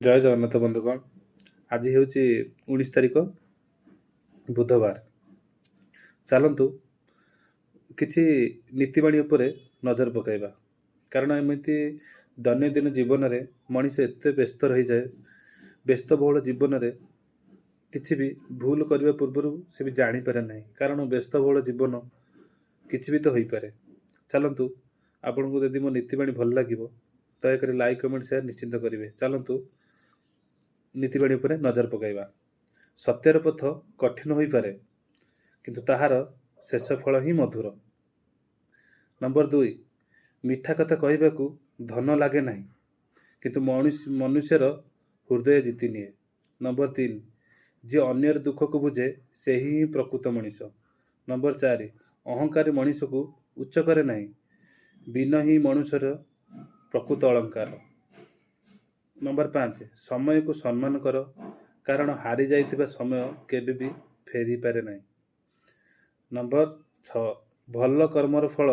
ଜୟ ଜଗନ୍ନାଥ ବନ୍ଧୁଗଣ। ଆଜି ହେଉଛି 19 ତାରିଖ ବୁଧବାର। ଚାଲନ୍ତୁ କିଛି ନୀତିବାଣୀ ଉପରେ ନଜର ପକାଇବା। କାରଣ ଏମିତି ଦୈନନ୍ଦିନ ଜୀବନରେ ମଣିଷ ଏତେ ବ୍ୟସ୍ତ ରହିଯାଏ, ବ୍ୟସ୍ତବହୁଳ ଜୀବନରେ କିଛି ବି ଭୁଲ କରିବା ପୂର୍ବରୁ ସେ ବି ଜାଣିପାରେ ନାହିଁ। କାରଣ ବ୍ୟସ୍ତବହୁଳ ଜୀବନ କିଛି ବି ତ ହୋଇପାରେ। ଚାଲନ୍ତୁ, ଆପଣଙ୍କୁ ଯଦି ମୋ ନୀତିବାଣୀ ଭଲ ଲାଗିବ ଦୟାକରି ଲାଇକ୍ କମେଣ୍ଟ ସେୟାର ନିଶ୍ଚିନ୍ତ କରିବେ। ଚାଲନ୍ତୁ ନୀତିବାଣୀ ଉପରେ ନଜର ପକାଇବା। ସତ୍ୟର ପଥ କଠିନ ହୋଇପାରେ, କିନ୍ତୁ ତାହାର ଶେଷ ଫଳ ହିଁ ମଧୁର। ନମ୍ବର 2, ମିଠା କଥା କହିବାକୁ ଧନ ଲାଗେ ନାହିଁ, କିନ୍ତୁ ମନୁଷ୍ୟର ହୃଦୟ ଜିତି ନିଏ। ନମ୍ବର 3, ଯିଏ ଅନ୍ୟର ଦୁଃଖକୁ ବୁଝେ ସେହି ହିଁ ପ୍ରକୃତ ମଣିଷ। ନମ୍ବର 4, ଅହଙ୍କାରୀ ମଣିଷକୁ ଉଚ୍ଚ କରେ ନାହିଁ, ବିନୟ ହିଁ ମନୁଷ୍ୟର ପ୍ରକୃତ ଅଳଙ୍କାର। ନମ୍ବର 5, ସମୟକୁ ସମ୍ମାନ କର, କାରଣ ହାରି ଯାଇଥିବା ସମୟ କେବେ ବି ଫେରିପାରେ ନାହିଁ। ନମ୍ବର 6, ଭଲ କର୍ମର ଫଳ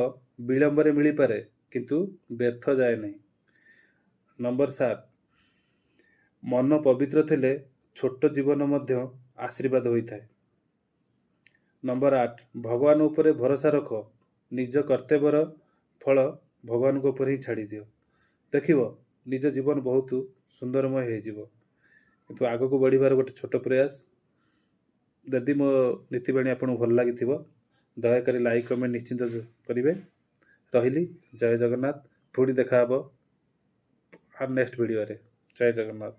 ବିଳମ୍ବରେ ମିଳିପାରେ, କିନ୍ତୁ ବ୍ୟର୍ଥ ଯାଏ ନାହିଁ। ନମ୍ବର 7, ମନ ପବିତ୍ର ଥିଲେ ଛୋଟ ଜୀବନ ମଧ୍ୟ ଆଶୀର୍ବାଦ ହୋଇଥାଏ। ନମ୍ବର 8, ଭଗବାନ ଉପରେ ଭରସା ରଖ, ନିଜ କର୍ତ୍ତବ୍ୟର ଫଳ ଭଗବାନଙ୍କ ଉପରେ ହିଁ ଛାଡ଼ିଦିଅ। ଦେଖିବ ନିଜ ଜୀବନ ବହୁତ ସୁନ୍ଦରମୟ ହେଇଯିବ। କିନ୍ତୁ ଆଗକୁ ବଢ଼ିବାର ଗୋଟେ ଛୋଟ ପ୍ରୟାସ। ଯଦି ମୋ ନୀତିବାଣୀ ଆପଣଙ୍କୁ ଭଲ ଲାଗିଥିବ ଦୟାକରି ଲାଇକ୍ କମେଣ୍ଟ ନିଶ୍ଚିନ୍ତ କରିବେ। ରହିଲି, ଜୟ ଜଗନ୍ନାଥ। ପୁଣି ଦେଖା ହେବ ନେକ୍ସଟ ଭିଡ଼ିଓରେ। ଜୟ ଜଗନ୍ନାଥ।